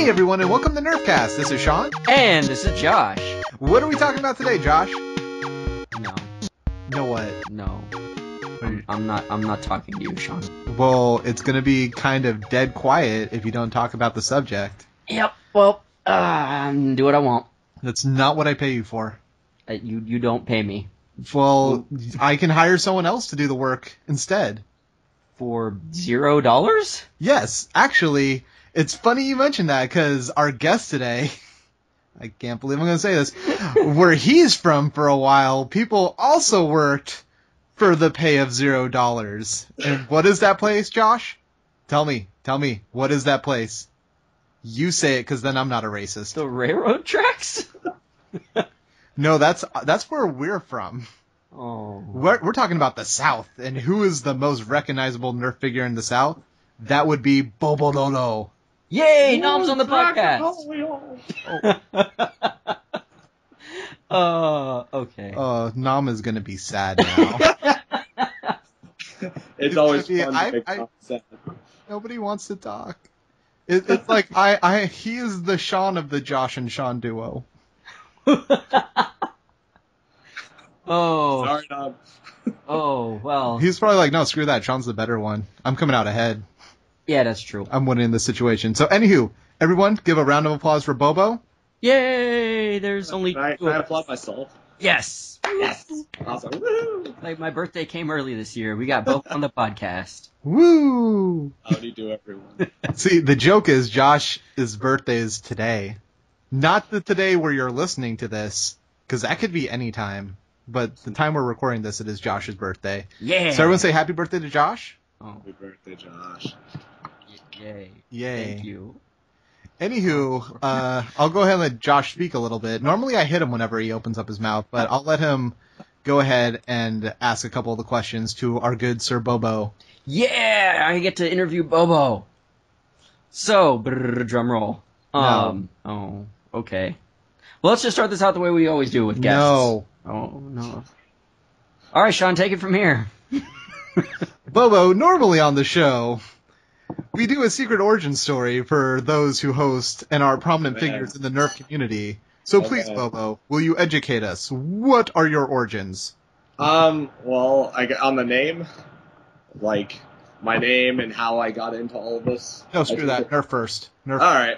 Hey everyone, and welcome to Nerfcast. This is Shawn. And this is Josh. What are we talking about today, Josh? No. No what? No. I'm not talking to you, Shawn. Well, it's gonna be kind of dead quiet if you don't talk about the subject. Yep. Well, do what I want. That's not what I pay you for. You don't pay me. Well, I can hire someone else to do the work instead. For $0? Yes, actually, it's funny you mentioned that because our guest today, I can't believe I'm going to say this, where he's from for a while, people also worked for the pay of $0. And what is that place, Josh? Tell me, what is that place? You say it because then I'm not a racist. The railroad tracks? No, that's where we're from. Oh. We're talking about the South, and who is the most recognizable Nerf figure in the South? That would be Bobololo. Yay! Nom's on the podcast! Okay. Nom is gonna be sad now. It's always fun to make Nom sad. Nobody wants to talk. It's like he is the Shawn of the Josh and Shawn duo. Oh. Sorry, Nom. Oh, well. He's probably like, no, screw that. Shawn's the better one. I'm coming out ahead. Yeah, that's true. I'm winning this situation. So, anywho, everyone, give a round of applause for Bobo. Yay! There's only Can I applaud myself? Yes! Yes! Awesome. Woo! Like, my birthday came early this year. We got both on the podcast. Woo! How do you do, everyone? See, the joke is Josh's birthday is today. Not the today where you're listening to this, because that could be any time. But the time we're recording this, it is Josh's birthday. Yeah! So everyone say happy birthday to Josh. Oh. Happy birthday, Josh. Yay. Yay. Thank you. Anywho, I'll go ahead and let Josh speak a little bit. Normally I hit him whenever he opens up his mouth, but I'll let him go ahead and ask a couple of the questions to our good Sir Bobo. Yeah! I get to interview Bobo. So, drum roll. No. Oh, okay. Well, let's just start this out the way we always do with guests. No. Oh, no. All right, Shawn, take it from here. Bobo, normally on the show, we do a secret origin story for those who host and are prominent figures in the Nerf community. So please, Bobo, will you educate us? What are your origins? Well, on the name, like, my name and how I got into all of this. No, screw that. Nerf first. Nerf. All right.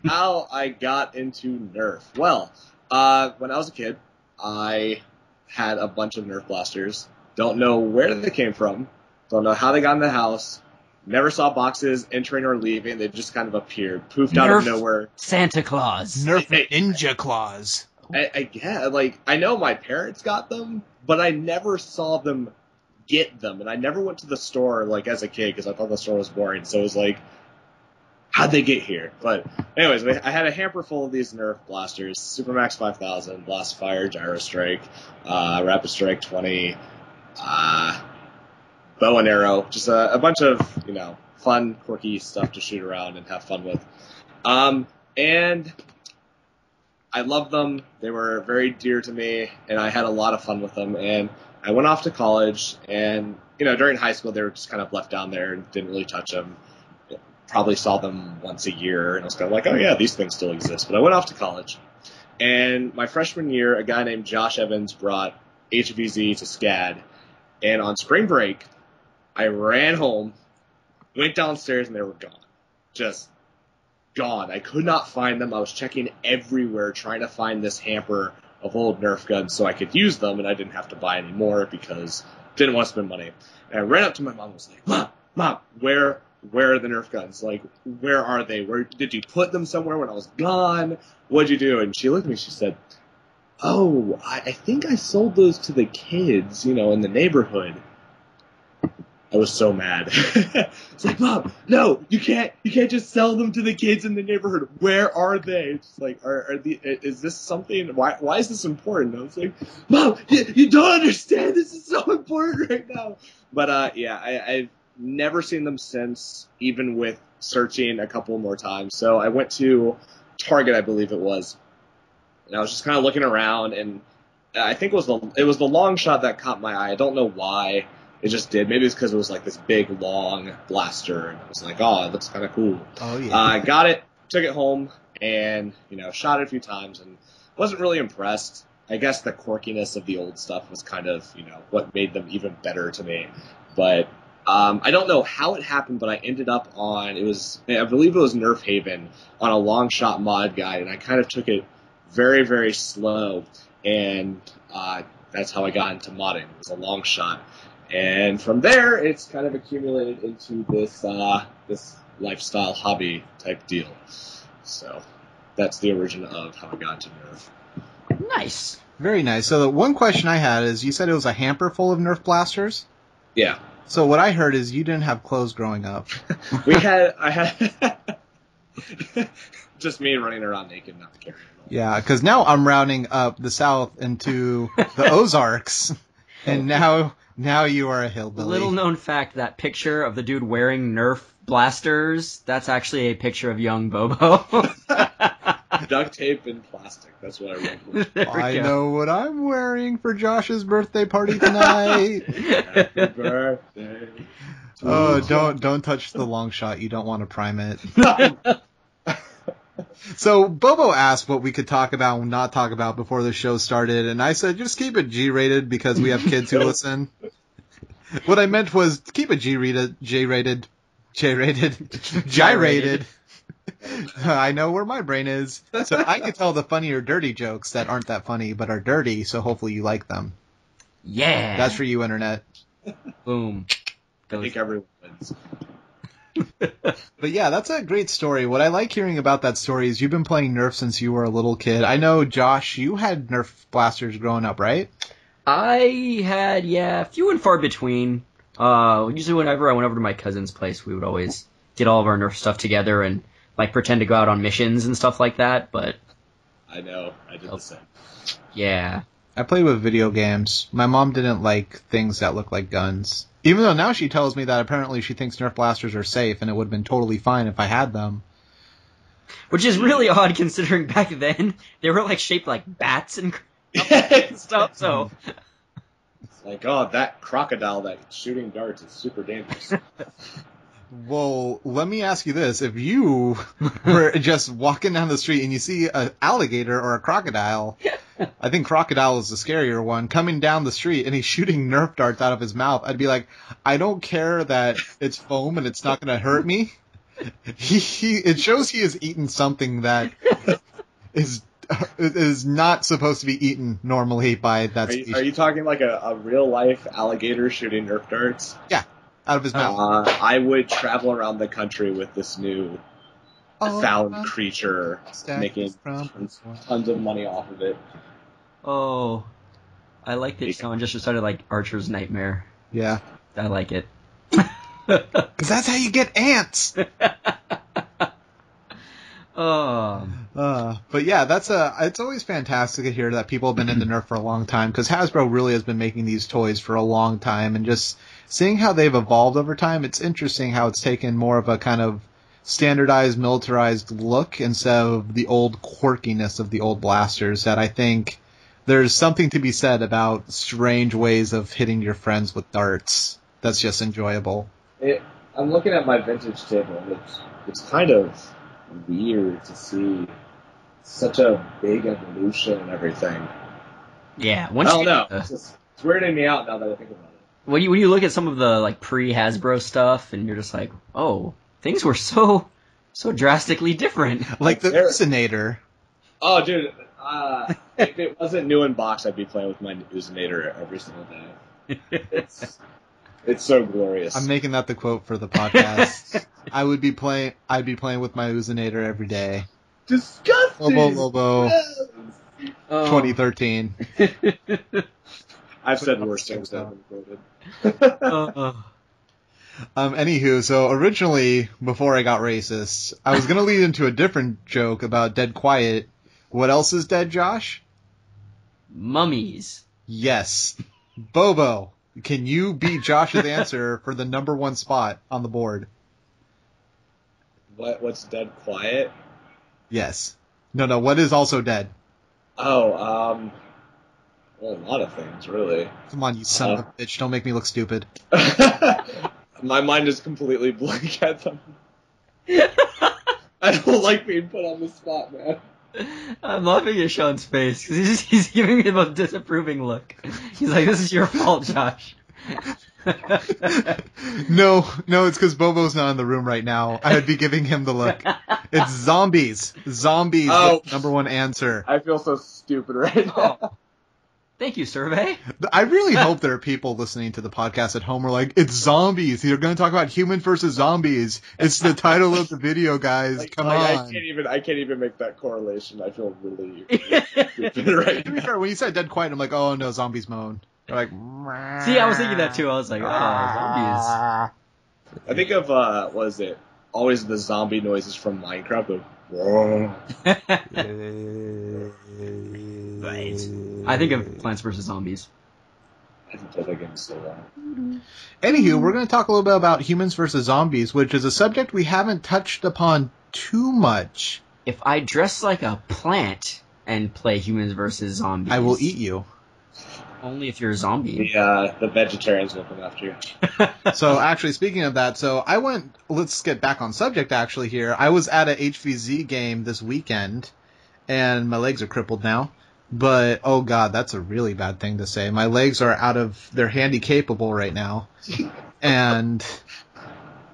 How I got into Nerf. Well, when I was a kid, I had a bunch of Nerf blasters. Don't know where they came from. Don't know how they got in the house. Never saw boxes entering or leaving. They just kind of appeared, poofed out of nowhere. Santa Claus. Nerf Ninja Claus. I know my parents got them, but I never saw them get them, and I never went to the store like as a kid because I thought the store was boring. So it was like, how'd they get here? But anyways, I had a hamper full of these Nerf blasters: Supermax 5000, Blast Fire, Gyro Strike, Rapid Strike 20, bow and arrow, just a bunch of fun, quirky stuff to shoot around and have fun with. And I loved them. They were very dear to me, and I had a lot of fun with them. And I went off to college, and during high school they were just kind of left down there and didn't really touch them. Probably saw them once a year, and I was kind of like, oh yeah, these things still exist. But I went off to college, and my freshman year, a guy named Josh Evans brought HvZ to SCAD, and on spring break, I ran home, went downstairs, and they were gone. Just gone. I could not find them. I was checking everywhere trying to find this hamper of old Nerf guns so I could use them, and I didn't have to buy any more because I didn't want to spend money. And I ran up to my mom and was like, Mom, where are the Nerf guns? Like, where are they? Where did you put them somewhere when I was gone? What'd you do? And she looked at me, she said, oh, I think I sold those to the kids, in the neighborhood. I was so mad. It's like, Mom, no, you can't just sell them to the kids in the neighborhood. Where are they? It's like, is this something? Why is this important? I was like, Mom, you don't understand. This is so important right now. But I've never seen them since, even with searching a couple more times. So I went to Target, I believe it was, and I was just kind of looking around, and I think it was the long shot that caught my eye. I don't know why. It just did. Maybe it's because it was like this big, long blaster, and I was like, oh, it looks kind of cool. Oh, yeah. I got it, took it home and, shot it a few times and wasn't really impressed. I guess the quirkiness of the old stuff was kind of, what made them even better to me. But I don't know how it happened, but I ended up on, I believe it was Nerf Haven, on a long shot mod guide, and I kind of took it very, very slow, and that's how I got into modding. It was a long shot. And from there, it's kind of accumulated into this lifestyle hobby type deal. So that's the origin of how I got into Nerf. Nice. Very nice. So the one question I had is, you said it was a hamper full of Nerf blasters? Yeah. So what I heard is you didn't have clothes growing up. I had just me running around naked, not carrying it all. Yeah, because now I'm rounding up the south into the Ozarks, and now you are a hillbilly. Little known fact, that picture of the dude wearing Nerf blasters, that's actually a picture of young Bobo. Duct tape and plastic. That's what I went with. I know what I'm wearing for Josh's birthday party tonight. Happy birthday. Oh, don't touch the long shot. You don't want to prime it. So Bobo asked what we could talk about and not talk about before the show started, and I said just keep it G-rated because we have kids who listen. What I meant was keep it G-rated, J-rated, gyrated. I know where my brain is. So I can tell the funny or dirty jokes that aren't that funny but are dirty, so hopefully you like them. Yeah. That's for you, Internet. Boom. I think everyone wins. But yeah, that's a great story. What I like hearing about that story is you've been playing Nerf since you were a little kid. I know, Josh, you had Nerf blasters growing up, right? I had, few and far between. Usually whenever I went over to my cousin's place, we would always get all of our Nerf stuff together and pretend to go out on missions and stuff like that, but... I know, I did the same. Yeah. I played with video games. My mom didn't like things that look like guns. Even though now she tells me that apparently she thinks Nerf blasters are safe and it would have been totally fine if I had them. Which is really odd considering back then they were shaped like bats and stuff, so... It's like, oh, that crocodile that's shooting darts is super dangerous. Well, let me ask you this. If you were just walking down the street and you see an alligator or a crocodile, I think crocodile is the scarier one, coming down the street and he's shooting Nerf darts out of his mouth, I'd be like, I don't care that it's foam and it's not going to hurt me. It shows he has eaten something that is not supposed to be eaten normally by that species. Are you talking like a real-life alligator shooting Nerf darts? Yeah. Out of his mouth. I would travel around the country with this new found creature, making tons of money off of it. Oh, I like that someone just started Archer's Nightmare. Yeah. I like it. Because that's how you get ants! But yeah, it's always fantastic to hear that people have been into Nerf for a long time, because Hasbro really has been making these toys for a long time, and just seeing how they've evolved over time, it's interesting how it's taken more of a kind of standardized, militarized look instead of the old quirkiness of the old blasters, that I think there's something to be said about strange ways of hitting your friends with darts. That's just enjoyable. I'm looking at my vintage table, and it's kind of weird to see such a big evolution and everything. Yeah, I don't know. It's weirding me out now that I think about it. When you look at some of the pre-Hasbro stuff, and you're just like, oh, things were so drastically different. Like the Uzinator. Oh, dude, if it wasn't new in box, I'd be playing with my Uzinator every single day. It's so glorious. I'm making that the quote for the podcast. I'd be playing with my Uzinator every day. Disgusting. Lobo. 2013. I've said worse things that have been quoted. Anywho, so originally, before I got racist, I was going to lead into a different joke about Dead Quiet. What else is dead, Josh? Mummies. Yes. Bobo, can you beat Josh's answer for the number one spot on the board? What's Dead Quiet? Yes. No, what is also dead? Oh, well, a lot of things, really. Come on, you son of a bitch. Don't make me look stupid. My mind is completely blank at them. I don't like being put on the spot, man. I'm laughing at Shawn's face because he's giving me the most disapproving look. He's like, "This is your fault, Josh." No, it's because Bobo's not in the room right now. I would be giving him the look. It's zombies. Zombies. Oh. Was the number one answer. I feel so stupid right now. Thank you, survey. I really hope there are people listening to the podcast at home who are like, it's zombies. You're going to talk about humans versus zombies. It's the title of the video, guys. Come on. I can't even make that correlation. I feel really stupid right To be now. fair, when you said dead quiet, I'm like, oh no, zombies moan. They're like, See, I was thinking that too. I was like, oh, zombies. I think of, was it always the zombie noises from Minecraft? I think of Plants vs. Zombies. I haven't played that game in so long. Anywho, we're going to talk a little bit about humans versus zombies, which is a subject we haven't touched upon too much. If I dress like a plant and play humans versus zombies, I will eat you. Only if you're a zombie. The vegetarians will come after you. So actually, speaking of that, let's get back on subject actually here. I was at a HvZ game this weekend, and my legs are crippled now. But, oh god, that's a really bad thing to say. My legs are they're handy capable right now. And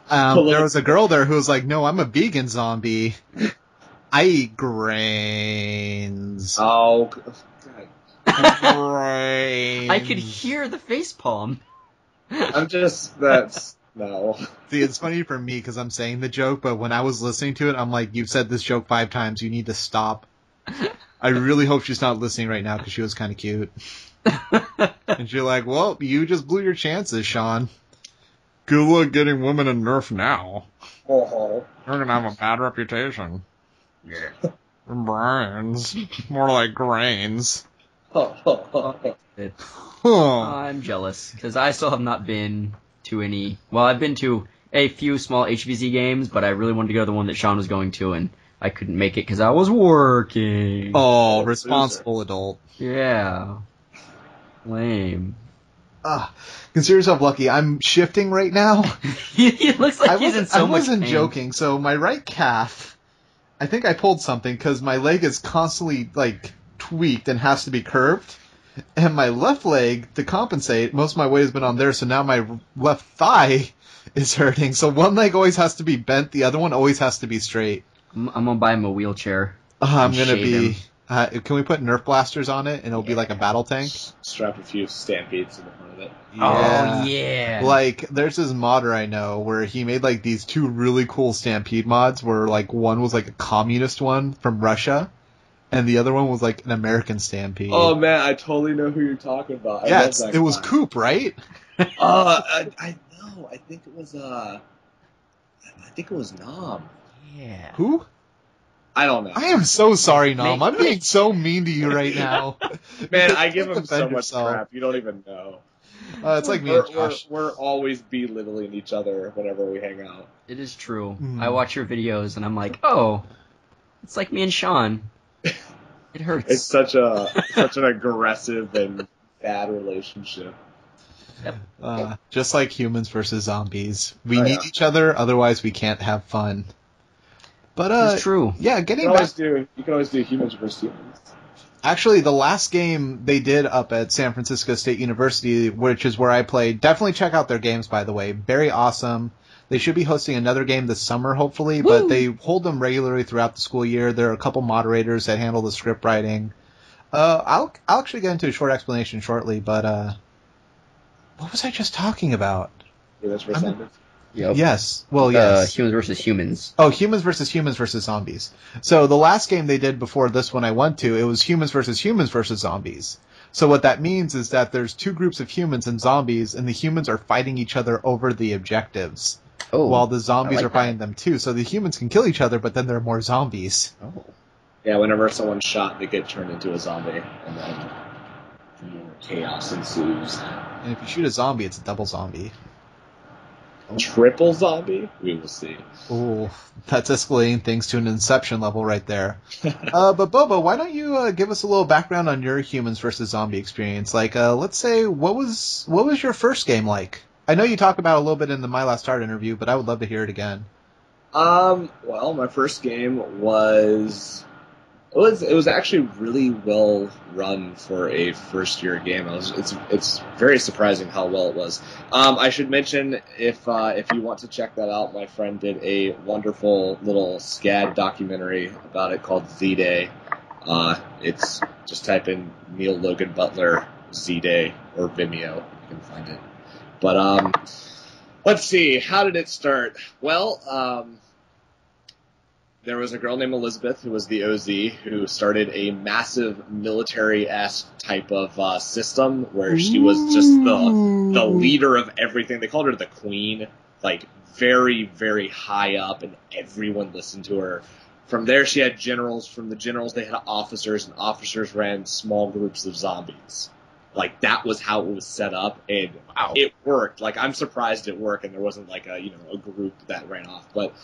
there was a girl there who was like, no, I'm a vegan zombie. I eat grains. Oh, God. Grains. I could hear the facepalm. No. See, it's funny for me because I'm saying the joke, but when I was listening to it, I'm like, you've said this joke 5 times, you need to stop. I really hope she's not listening right now because she was kind of cute. And you're like, well, you just blew your chances, Shawn. Good luck getting women in Nerf now. Oh. You're going to have a bad reputation. Yeah. Brains. More like grains. I'm jealous because I still have not been to any. Well, I've been to a few small HvZ games, but I really wanted to go to the one that Shawn was going to, and I couldn't make it because I was working. Oh, responsible adult. Yeah. Lame. Consider yourself lucky. I'm shifting right now. He looks like he's in so much I wasn't pain. joking. So my right calf, I think I pulled something because my leg is constantly like tweaked and has to be curved. And my left leg, to compensate, most of my weight has been on there, so now my left thigh is hurting. So one leg always has to be bent, the other one always has to be straight. I'm gonna buy him a wheelchair. I'm gonna shave be. him. Can we put Nerf blasters on it and it'll be like a battle tank? Strap a few stampedes in the front of it. Oh yeah. Like, there's this modder I know where he made like these 2 really cool stampede mods where like one was like a communist one from Russia and the other one was like an American stampede. Oh man, I totally know who you're talking about. I yeah, love that it was guy. Coop, right? I know. I think it was Nom. Yeah. Who? I don't know. I am so sorry, Nom. I'm being so mean to you right now. Man, I give him Defend so much yourself. crap. You don't even know. It's like me and Josh. We're always belittling each other whenever we hang out. It is true. Mm. I watch your videos and I'm like, oh, it's like me and Shawn. It hurts. It's such an aggressive and bad relationship. Just like humans versus zombies. We Oh, need yeah. each other, otherwise we can't have fun. But It's true. yeah, You getting can back. always do humans versus humans. Actually, the last game they did up at San Francisco State University, which is where I played, definitely check out their games, by the way. Very awesome. They should be hosting another game this summer, hopefully, but Woo! they hold them regularly throughout the school year. There are a couple moderators that handle the script writing. I'll actually get into a short explanation shortly, but what was I just talking about? Humans versus zombies. Yep. Yes. Well, yes. Humans versus humans. Oh, humans versus zombies. So the last game they did before this one I went to, it was humans versus zombies. So what that means is that there's 2 groups of humans and zombies, and the humans are fighting each other over the objectives, Oh. while the zombies I like are fighting them too. So the humans can kill each other, but then there are more zombies. Oh. Yeah, whenever someone's shot, they get turned into a zombie, and then more chaos ensues. And if you shoot a zombie, it's a double zombie. Triple zombie? We will see. Ooh, that's escalating things to an Inception level right there. But Bobo, why don't you give us a little background on your humans versus zombie experience? Like, let's say, what was your first game like? I know you talked about it a little bit in the My Last Start interview, but I would love to hear it again. Well, my first game was actually really well run for a first year game. It's very surprising how well it was. I should mention if you want to check that out, my friend did a wonderful little SCAD documentary about it called Z-Day. It's just type in Neil Logan Butler Z-Day or Vimeo, you can find it. But let's see, how did it start? Well, there was a girl named Elizabeth who was the OZ who started a massive military-esque type of system where she was just the leader of everything. They called her the queen, like very, very high up, and everyone listened to her. From there, she had generals. From the generals, they had officers, and officers ran small groups of zombies. Like, that was how it was set up, and Wow. It worked. Like, I'm surprised it worked, and there wasn't like a group that ran off. But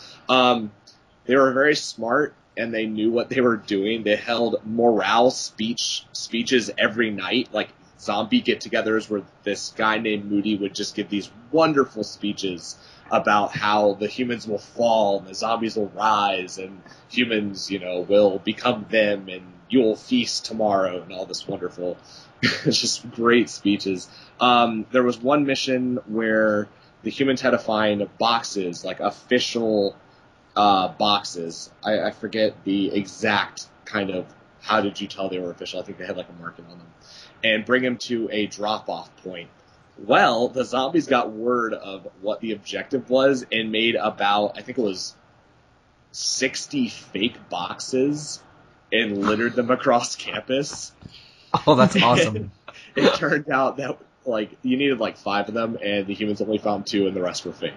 they were very smart, and they knew what they were doing. They held morale speeches every night, like zombie get-togethers where this guy named Moody would just give these wonderful speeches about how the humans will fall and the zombies will rise and humans, will become them and you'll feast tomorrow and all this wonderful, it's just great speeches. There was one mission where the humans had to find boxes, like official boxes. I forget the exact kind of how did you tell they were official. I think they had like a marking on them. And bring them to a drop-off point. Well, the zombies got word of what the objective was and made about, I think it was 60 fake boxes and littered them across campus. Oh, that's awesome. It turned out that you needed 5 of them, and the humans only found 2, and the rest were fake.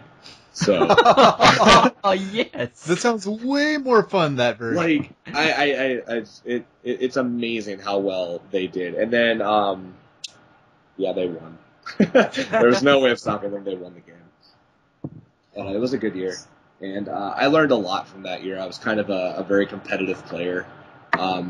So, Oh, yes. That sounds way more fun, that version. it's amazing how well they did. And then, they won. There was no way of stopping them. They won the game. It was a good year, and I learned a lot from that year. I was kind of a very competitive player. I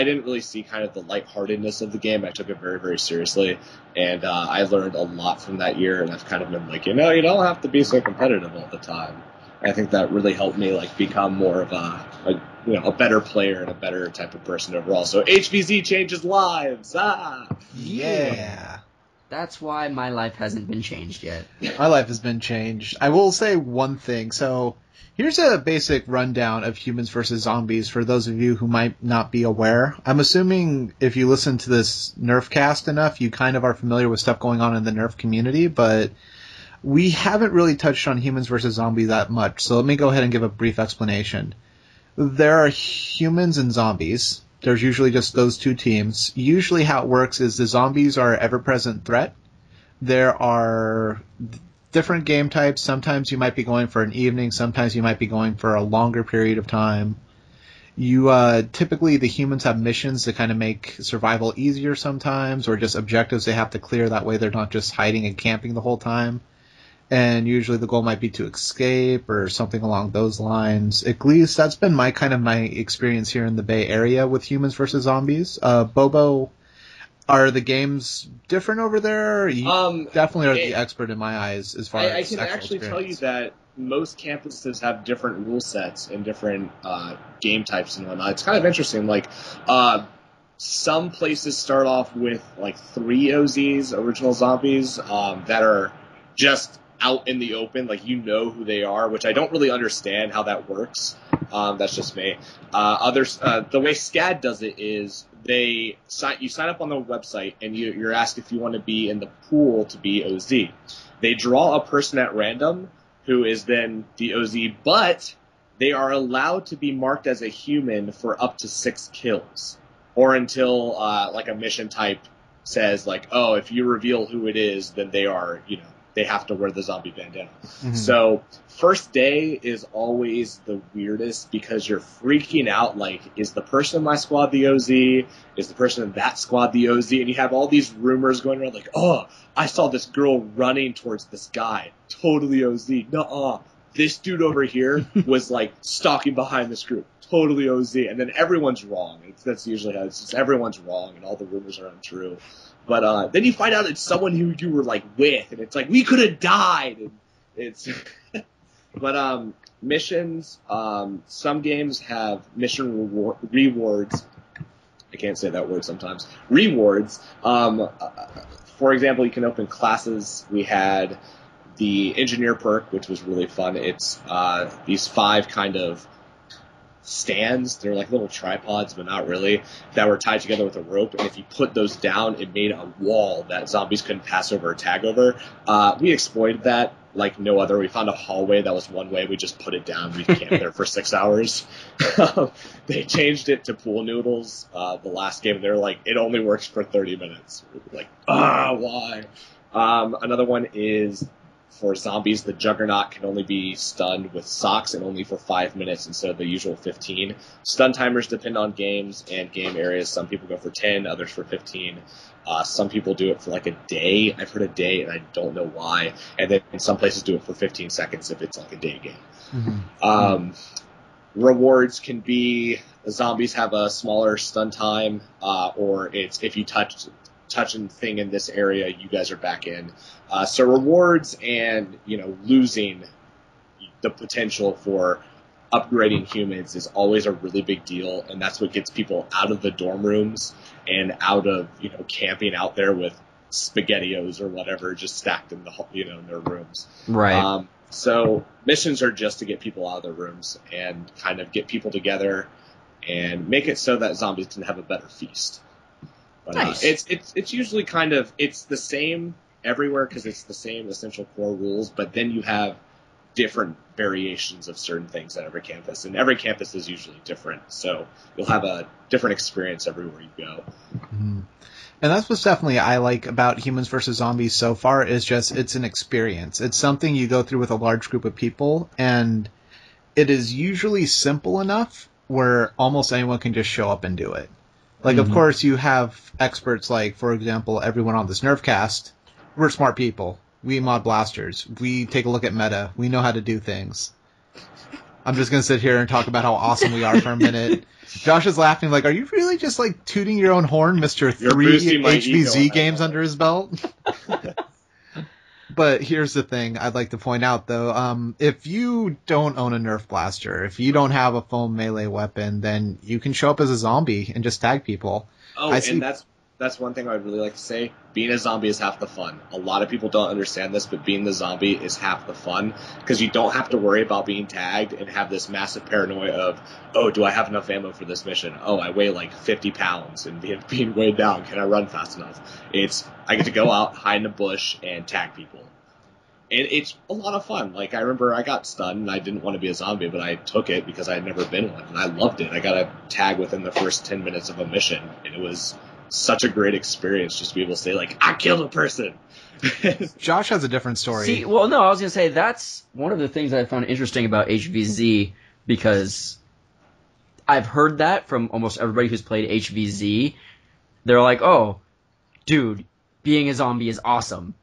didn't really see kind of the lightheartedness of the game. I took it very, very seriously, and I learned a lot from that year. And I've kind of been like, you don't have to be so competitive all the time. And I think that really helped me become more of a better player and a better type of person overall. So HvZ changes lives. Yeah. That's why my life hasn't been changed yet. My life has been changed. I will say one thing. So here's a basic rundown of Humans vs. Zombies for those of you who might not be aware. I'm assuming if you listen to this Nerfcast enough, you kind of are familiar with stuff going on in the Nerf community, but we haven't really touched on Humans vs. Zombies that much. So let me go ahead and give a brief explanation. There are humans and zombies. There's usually just those two teams. Usually how it works is the zombies are an ever-present threat. There are different game types. Sometimes you might be going for an evening. Sometimes you might be going for a longer period of time. Typically the humans have missions to kind of make survival easier sometimes, or just objectives they have to clear. That way they're not just hiding and camping the whole time. And usually the goal might be to escape or something along those lines. At least that's been my experience here in the Bay Area with Humans vs. Zombies. Bobo, are the games different over there? You definitely are the expert in my eyes as far as I can actually experience. tell you that most campuses have different rule sets and different game types and whatnot. It's kind of interesting. Some places start off with 3 OZs, original zombies, that are just out in the open, who they are, which I don't really understand how that works. That's just me. Others, the way SCAD does it is you sign up on the website and you're asked if you want to be in the pool to be OZ. They draw a person at random who is then the OZ, but they are allowed to be marked as a human for up to 6 kills, or until a mission type says if you reveal who it is, then they are they have to wear the zombie bandana. Mm-hmm. So first day is always the weirdest because you're freaking out. Is the person in my squad the OZ? Is the person in that squad the OZ? And you have all these rumors going around I saw this girl running towards this guy. Totally OZ. Nuh-uh. This dude over here was stalking behind this group. Totally OZ. And then everyone's wrong. That's usually how it's just everyone's wrong and all the rumors are untrue. But then you find out it's someone who you were with, and it's we could have died. And it's, but missions. Some games have mission rewards. I can't say that word sometimes. Rewards. For example, you can open classes. We had the engineer perk, which was really fun. It's these 5 kind of stands. They're like little tripods, but not really, that were tied together with a rope. And if you put those down, it made a wall that zombies couldn't pass over or tag over. We exploited that like no other. We found a hallway that was one way. We just put it down. We camped there for 6 hours. They changed it to pool noodles the last game. They're like, it only works for 30 minutes. We're like, why? Another one is for zombies, the Juggernaut can only be stunned with socks and only for 5 minutes instead of the usual 15. Stun timers depend on games and game areas. Some people go for 10, others for 15. Some people do it for like a day. I've heard a day, and I don't know why. And then some places do it for 15 seconds if it's like a day game. Mm-hmm. Rewards can be zombies have a smaller stun time, or it's if you touch a thing in this area, you guys are back in. So rewards and, losing the potential for upgrading humans is always a really big deal, and that's what gets people out of the dorm rooms and out of, camping out there with SpaghettiOs or whatever just stacked in in their rooms. Right. So missions are just to get people out of their rooms and kind of get people together and make it so that zombies can have a better feast. But, nice. It's usually it's the same everywhere because it's the same essential core rules, but then you have different variations of certain things at every campus, and every campus is usually different, so you'll have a different experience everywhere you go. Mm-hmm. And that's what's definitely I like about Humans vs. Zombies so far is just it's an experience. It's something you go through with a large group of people, and it is usually simple enough where almost anyone can just show up and do it. Like, of course, you have experts like, for example, everyone on this Nerfcast. We're smart people. We mod blasters. We take a look at meta. We know how to do things. I'm just going to sit here and talk about how awesome we are for a minute. Josh is laughing like, are you really just like tooting your own horn, Mr. 3 HvZ games under his belt? But here's the thing I'd like to point out, though. If you don't own a Nerf blaster, if you don't have a foam melee weapon, then you can show up as a zombie and just tag people. And that's one thing I'd really like to say. Being a zombie is half the fun. A lot of people don't understand this, but being the zombie is half the fun because you don't have to worry about being tagged and have this massive paranoia of, oh, do I have enough ammo for this mission? Oh, I weigh like 50 pounds and being weighed down. Can I run fast enough? I get to go out, hide in a bush, and tag people. And it's a lot of fun. Like, I remember I got stunned and I didn't want to be a zombie, but I took it because I had never been one, and I loved it. I got a tag within the first 10 minutes of a mission, and it was such a great experience just to be able to say, like, I killed a person. Josh has a different story. See, well, no, I was going to say that's one of the things that I found interesting about HvZ, because I've heard that from almost everybody who's played HvZ. They're like, oh, dude, being a zombie is awesome.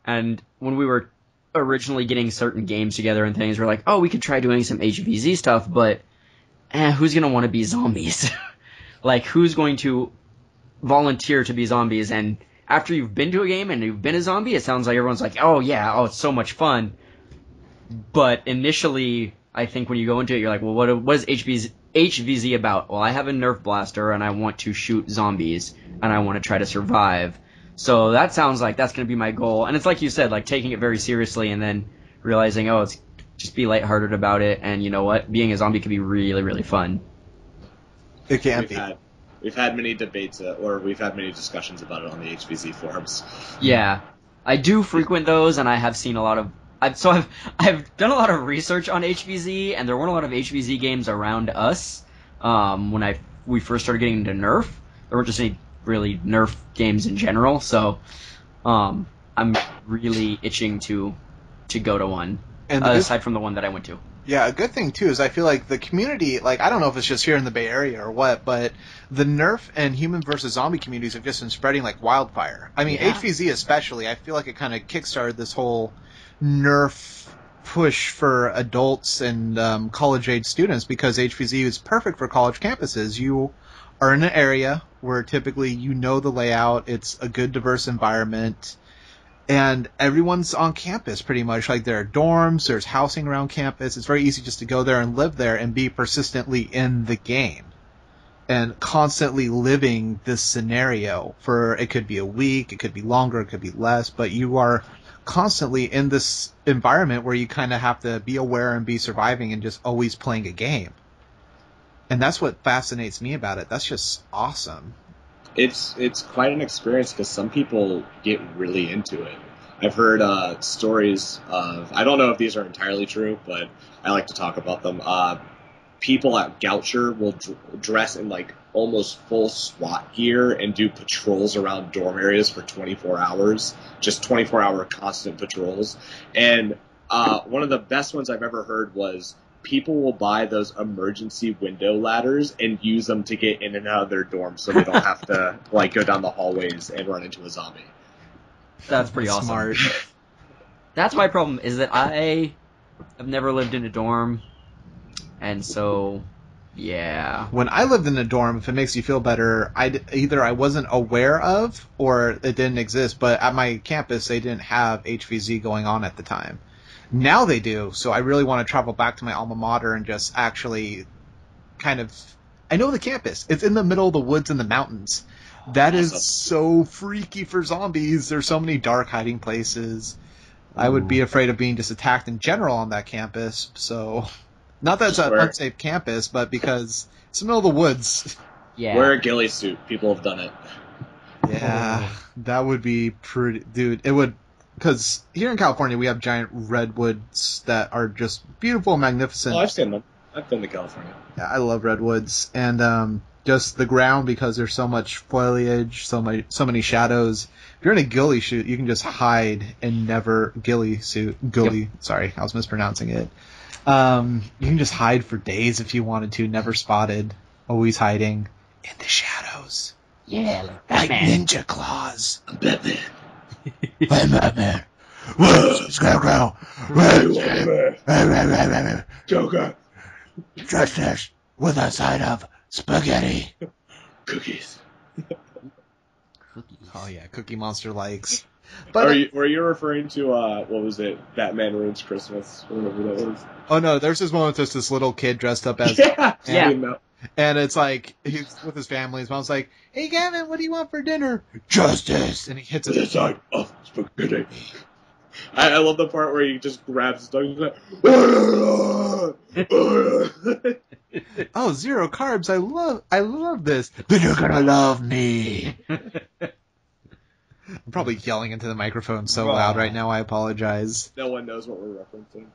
And when we were originally getting certain games together and things, we're like, oh, we could try doing some HvZ stuff, but who's going to want to be zombies? Like, who's going to volunteer to be zombies? And after you've been to a game and you've been a zombie, it sounds like everyone's like, oh yeah, it's so much fun. But initially, I think when you go into it, you're like, well, what is HvZ about? Well, I have a Nerf blaster and I want to shoot zombies and I want to try to survive. So that sounds like that's going to be my goal. And it's like you said, like taking it very seriously and then realizing, oh, it's just be lighthearted about it. And you know what? Being a zombie can be really, really fun. It can be. We've had many debates, or we've had many discussions about it on the HvZ forums. Yeah. I do frequent those, and I have seen a lot of... I've done a lot of research on HvZ, and there weren't a lot of HvZ games around us when we first started getting into Nerf. There weren't just any really Nerf games in general, so I'm really itching to go to one, aside from the one that I went to. Yeah, a good thing, too, is I feel like the community, like, I don't know if it's just here in the Bay Area or what, but the Nerf and Human vs. Zombie communities have just been spreading like wildfire. I mean, HvZ especially, I feel like it kind of kickstarted this whole Nerf push for adults and college-age students because HvZ is perfect for college campuses. You are in an area where typically you know the layout, it's a good diverse environment, And everyone's on campus pretty much. Like, there are dorms, there's housing around campus. It's very easy just to go there and live there and be persistently in the game. And constantly living this scenario for, it could be a week, it could be longer, it could be less, but you are constantly in this environment where you kind of have to be aware and be surviving and just always playing a game. And that's what fascinates me about it. That's just awesome. It's quite an experience because some people get really into it. I've heard stories of, I don't know if these are entirely true, but I like to talk about them. People at Goucher will dress in like almost full SWAT gear and do patrols around dorm areas for 24 hours, just 24-hour constant patrols. And one of the best ones I've ever heard was people will buy those emergency window ladders and use them to get in and out of their dorm so they don't have to like go down the hallways and run into a zombie. That's pretty awesome. Smart. That's my problem, is that I have never lived in a dorm, and so, yeah. When I lived in a dorm, if it makes you feel better, either I wasn't aware of or it didn't exist, but at my campus they didn't have HvZ going on at the time. Now they do, so I really want to travel back to my alma mater and just actually kind of... I know the campus. It's in the middle of the woods and the mountains. That is so freaky for zombies. There's so many dark hiding places. I would be afraid of being just attacked in general on that campus, so... Not that it's an unsafe campus, but because it's the middle of the woods. Yeah. Wear a ghillie suit. People have done it. Yeah, that would be pretty... Dude, it would... Because here in California, we have giant redwoods that are just beautiful and magnificent. Oh, I've seen them. I've been to California. Yeah, I love redwoods. And just the ground, because there's so much foliage, so many shadows. If you're in a ghillie suit, you can just hide and never... Sorry, I was mispronouncing it. You can just hide for days if you wanted to, never spotted, always hiding in the shadows. Yeah, Like ninja claws. I'm Batman. I'm Batman. Where's Scarecrow? Where's Joker. Justice with a side of spaghetti. Cookies. Oh yeah, Cookie Monster likes. But were you referring to what was it? Batman Ruins Christmas, or whatever that was. Oh no, there's this one with just this little kid dressed up as Yeah. And it's like he's with his family. His mom's like, "Hey Gavin, what do you want for dinner?" Justice, and he hits it. Side of spaghetti. I love the part where he just grabs his dog and he's like, "Oh, zero carbs. I love this. Then you're gonna love me." I'm probably yelling into the microphone so loud right now. I apologize. No one knows what we're referencing.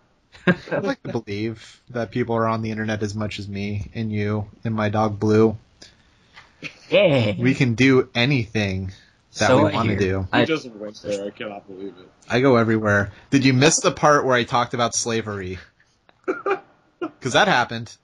I'd like to believe that people are on the internet as much as me and you and my dog Blue. Yeah. We can do anything that we want to do. You just went there. I cannot believe it. I go everywhere. Did you miss the part where I talked about slavery? Because that happened.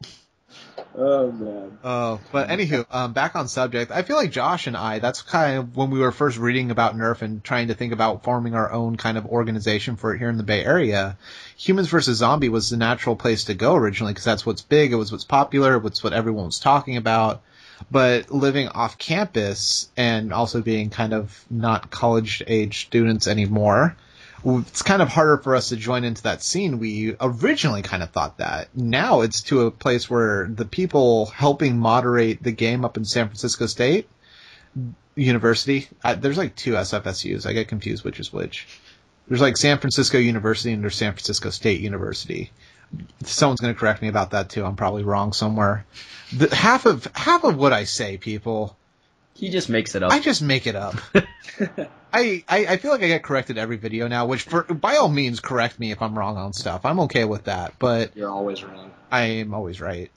Oh, man. Oh, but anywho, back on subject. I feel like Josh and I, that's kind of when we were first reading about Nerf and trying to think about forming our own kind of organization for it here in the Bay Area. Humans vs. Zombie was the natural place to go originally because that's what's big, it was what's popular, it's what everyone was talking about. But living off campus and also being kind of not college-age students anymore, it's kind of harder for us to join into that scene. We originally kind of thought that. Now it's to a place where the people helping moderate the game up in San Francisco State University, there's like two SFSUs. I get confused which is which. There's like San Francisco University and there's San Francisco State University. Someone's going to correct me about that too. I'm probably wrong somewhere. Half of what I say, people... He just makes it up. I just make it up. I feel like I get corrected every video now, which by all means correct me if I'm wrong on stuff. I'm okay with that, but You're always wrong. I am always right.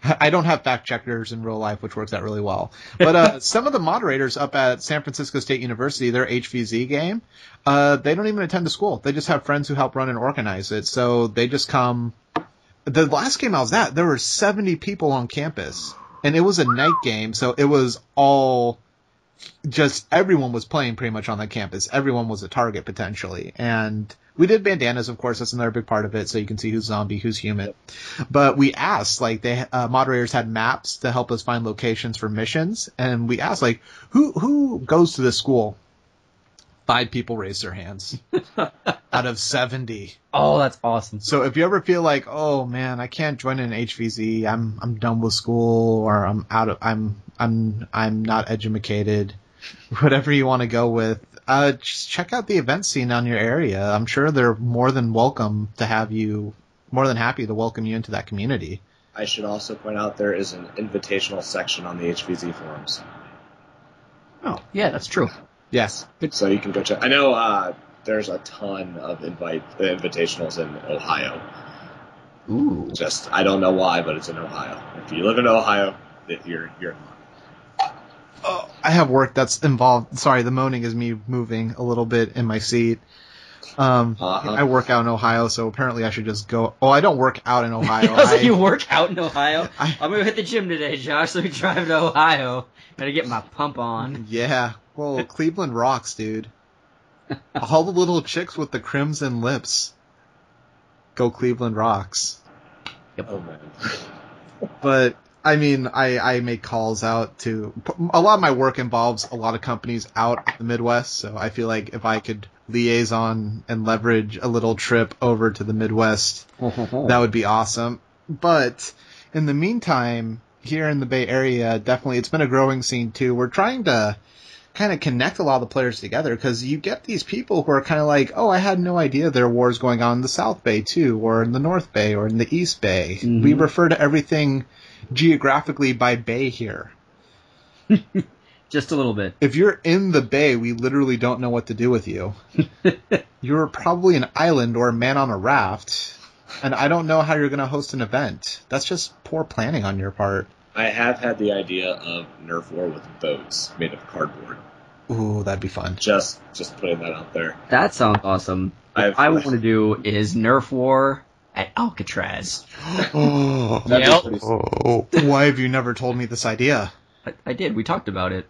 I don't have fact checkers in real life, which works out really well. But some of the moderators up at San Francisco State University, their HvZ game, they don't even attend the school. They just have friends who help run and organize it. So they just come. The last game I was at, there were 70 people on campus. And it was a night game, so it was all just everyone was playing pretty much on that campus. Everyone was a target potentially. And we did bandanas, of course. That's another big part of it, so you can see who's zombie, who's human. But we asked, like, moderators had maps to help us find locations for missions. And we asked, like, who goes to this school? 5 people raised their hands out of 70. Oh, that's awesome. So if you ever feel like, oh man, I can't join an HvZ, I'm done with school, or I'm not educated, whatever you want to go with, just check out the event scene on your area. I'm sure they're more than welcome to have you, more than happy to welcome you into that community. I should also point out there is an invitational section on the HvZ forums. Oh, yeah, that's true. Yes. So you can go check. I know there's a ton of invitationals in Ohio. Ooh. Just, I don't know why, but it's in Ohio. If you live in Ohio, you're in luck. Oh, I have work that's involved. Sorry, the moaning is me moving a little bit in my seat. I work out in Ohio, so apparently I should just go. Oh, I don't work out in Ohio. You work out in Ohio? I'm going to hit the gym today, Josh, so we drive to Ohio. Gotta get my pump on. Yeah. Well, Cleveland rocks, dude. All the little chicks with the crimson lips. Go Cleveland rocks. Yep. Oh, man. But, I mean, I make calls out to... A lot of my work involves a lot of companies out in the Midwest, so I feel like if I could liaison and leverage a little trip over to the Midwest, that would be awesome. But, in the meantime, here in the Bay Area, definitely, it's been a growing scene, too. We're trying to kind of connect a lot of the players together, because you get these people who are kind of like, oh, I had no idea there are wars going on in the South Bay, too, or in the North Bay, or in the East Bay. Mm-hmm. We refer to everything geographically by bay here. Just a little bit. If you're in the bay, we literally don't know what to do with you. You're probably an island or a man on a raft, and I don't know how you're going to host an event. That's just poor planning on your part. I have had the idea of Nerf war with boats made of cardboard. Ooh, that'd be fun. Just putting that out there. That sounds awesome. What I want to do is Nerf war at Alcatraz. Oh, yep. Why have you never told me this idea? I did. We talked about it.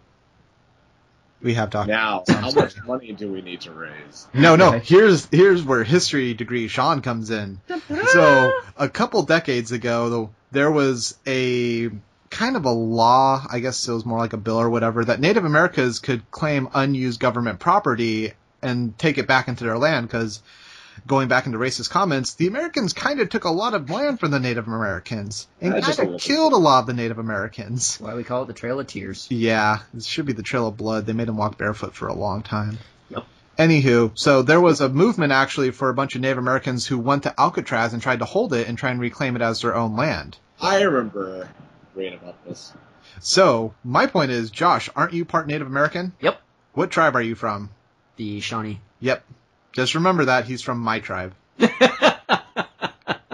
We have talked. Now, how much money do we need to raise? No. Here's where history degree Shawn comes in. So a couple decades ago, there was a kind of a law, I guess it was more like a bill or whatever, that Native Americans could claim unused government property and take it back into their land, because going back into racist comments, the Americans kind of took a lot of land from the Native Americans and kind of killed a lot of the Native Americans. Why we call it the Trail of Tears. Yeah, it should be the Trail of Blood. They made them walk barefoot for a long time. Yep. Anywho, so there was a movement actually for a bunch of Native Americans who went to Alcatraz and tried to hold it and try and reclaim it as their own land. I remember reading about this. So, my point is, Josh, aren't you part Native American? Yep. What tribe are you from? The Shawnee. Yep. Just remember that he's from my tribe.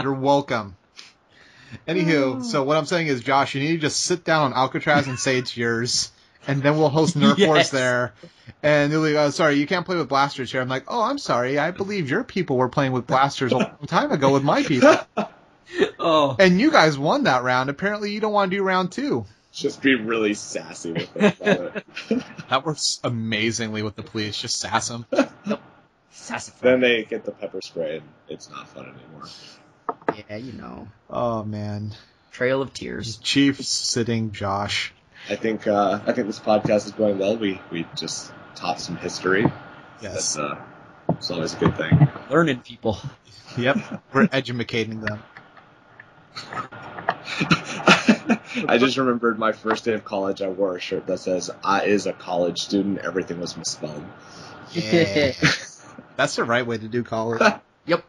You're welcome. Anywho, so what I'm saying is, Josh, you need to just sit down on Alcatraz and say it's yours, and then we'll host Nerf Wars there. And they'll be like, sorry, you can't play with blasters here. I'm like, oh, I'm sorry. I believe your people were playing with blasters a long time ago with my people. Oh. And you guys won that round. Apparently you don't want to do round 2. Just be really sassy with it. That works amazingly with the police. Just sass them. Sassify. Then they get the pepper spray and it's not fun anymore. Yeah, you know. Oh, man. Trail of Tears. Chiefs sitting Josh. I think this podcast is going well. We just taught some history. Yes. It's always a good thing. Learning people. Yep. We're educating them. I just remembered my first day of college. I wore a shirt that says, "I is a college student. Everything was misspelled." Yeah. That's the right way to do college. Yep.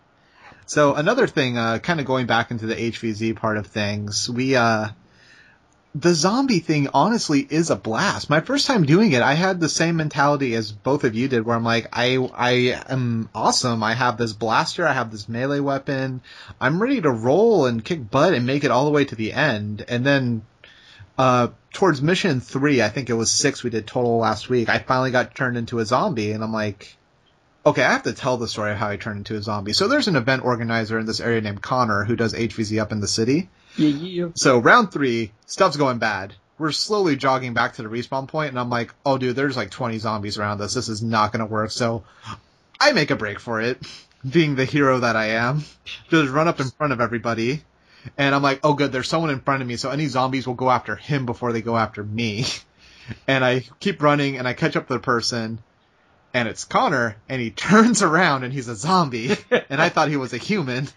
So another thing, kind of going back into the HvZ part of things, the zombie thing honestly is a blast. My first time doing it, I had the same mentality as both of you did, where I'm like, I am awesome. I have this blaster, I have this melee weapon. I'm ready to roll and kick butt and make it all the way to the end. And then, towards mission 3, I think it was 6 we did total last week, I finally got turned into a zombie, and I'm like, okay, I have to tell the story of how I turned into a zombie. So there's an event organizer in this area named Connor who does HvZ up in the city. Yeah. So round 3, stuff's going bad. We're slowly jogging back to the respawn point, and I'm like, oh, dude, there's like 20 zombies around us. This is not going to work. So I make a break for it, being the hero that I am. Just run up in front of everybody. And I'm like, oh, good, there's someone in front of me, so any zombies will go after him before they go after me. And I keep running, and I catch up to the person. and it's Connor, and he turns around and he's a zombie, and I thought he was a human.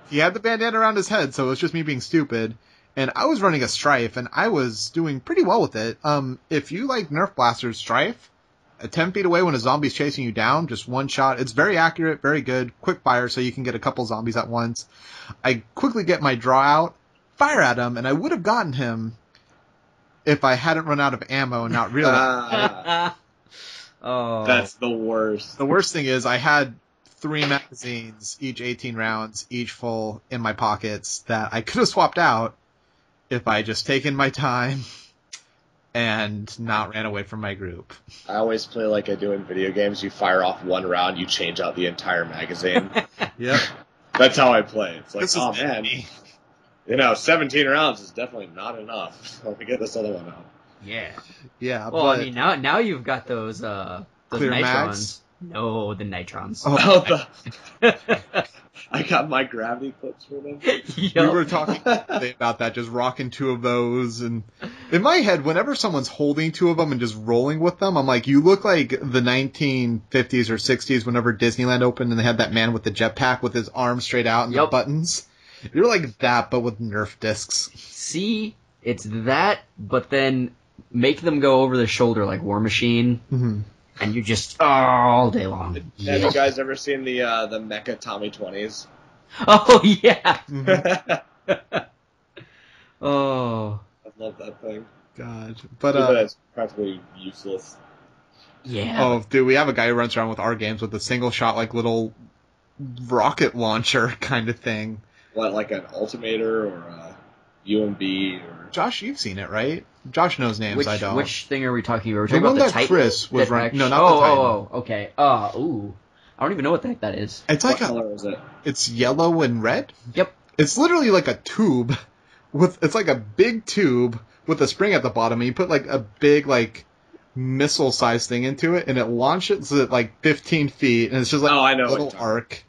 He had the bandana around his head, so it was just me being stupid. And I was running a Strife, and I was doing pretty well with it. If you like Nerf blasters, Strife, 10 feet away when a zombie's chasing you down, just one shot. It's very accurate, very good, quick fire, so you can get a couple zombies at once. I quickly get my draw out, fire at him, and I would have gotten him if I hadn't run out of ammo and not realized. Oh, That's the worst. The worst thing is I had 3 magazines, each 18 rounds, each full in my pockets that I could have swapped out if I just taken my time and not ran away from my group. I always play like I do in video games. You fire off one round, you change out the entire magazine. Yep. That's how I play. It's like, This is oh man, 17 rounds is definitely not enough. Let me get this other one out. yeah. Yeah, Well, but I mean, now you've got those Clear nitrons. mags? No, the nitrons. Oh, I got my gravity clips for them. we were talking about that, just rocking 2 of those, and in my head, whenever someone's holding 2 of them and just rolling with them, I'm like, you look like the 1950s or 60s whenever Disneyland opened and they had that man with the jetpack with his arms straight out and the buttons. You're like that, but with Nerf discs. See, it's that, but then make them go over the shoulder like War Machine, and you just all day long. Have you guys ever seen the Mecha Tommy 20s? Oh yeah. Mm-hmm. Oh I love that thing. God. But But, it's practically useless. yeah. oh, dude, we have a guy who runs around with our games with a single shot, like, little rocket launcher kind of thing. What, like an Ultimator or a UMB or... Josh, you've seen it, right? Josh knows names, I don't. Which thing are we talking about? We're The talking one about the that Titan? Chris was That running. actually- No, not the Titan. Oh, okay. Ooh. I don't even know what the heck that is. It's What like color is it? it's yellow and red. Yep. It's literally like a tube it's like a big tube with a spring at the bottom, and you put like a big like missile sized thing into it, and it launches at like 15 feet, and it's just like Oh, I know a what little you're arc.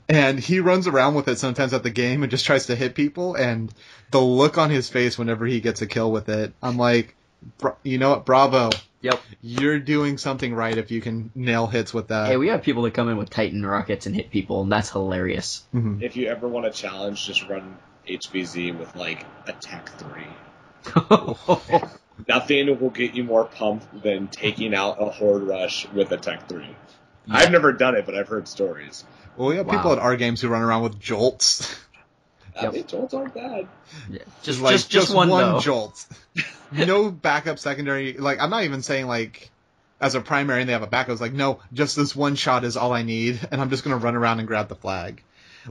And he runs around with it sometimes at the game and just tries to hit people, and the look on his face whenever he gets a kill with it, I'm like, you know what, bravo. Yep. You're doing something right if you can nail hits with that. Hey, we have people that come in with Titan rockets and hit people, and that's hilarious. Mhm. If you ever want a challenge, just run HvZ with, like, a Tech 3. Nothing will get you more pumped than taking out a Horde Rush with a Tech 3. Yeah. I've never done it, but I've heard stories. Well, we have people at our games who run around with jolts. I mean, jolts aren't bad. Yeah. Just Like, just one though. jolt. No backup secondary. Like, I'm not even saying, like, as a primary and they have a backup. It's like, no, just this one shot is all I need, and I'm just going to run around and grab the flag.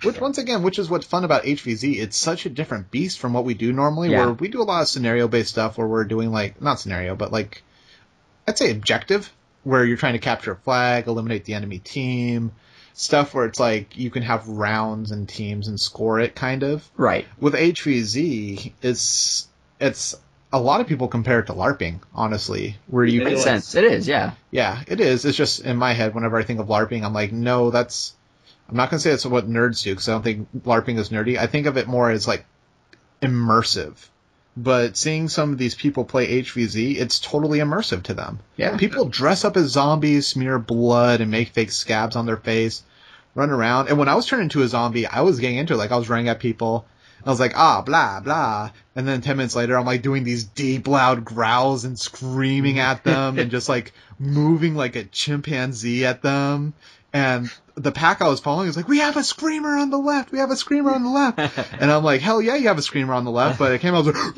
Which, once again, which is what's fun about HvZ. It's such a different beast from what we do normally, Yeah. where we do a lot of scenario-based stuff where we're doing, like, not scenario, but, like, I'd say objective, where you're trying to capture a flag, eliminate the enemy team, stuff where it's like you can have rounds and teams and score it, kind of. Right. With HvZ, it's a lot of people compare it to LARPing, honestly, where you Makes sense. It is, yeah. Yeah, it is. It's just in my head, whenever I think of LARPing, I'm like, no, I'm not going to say that's what nerds do, because I don't think LARPing is nerdy. I think of it more as, like, immersive. But seeing some of these people play HvZ, it's totally immersive to them. Yeah. People dress up as zombies, smear blood, and make fake scabs on their face, run around. And when I was turning into a zombie, I was getting into it. Like, I was running at people. I was like, blah, blah. And then 10 minutes later, I'm, like, doing these deep, loud growls and screaming at them and just, like, moving like a chimpanzee at them. And the pack I was following was like, we have a screamer on the left. We have a screamer on the left. And I'm like, hell yeah, you have a screamer on the left. But it came out, I was like,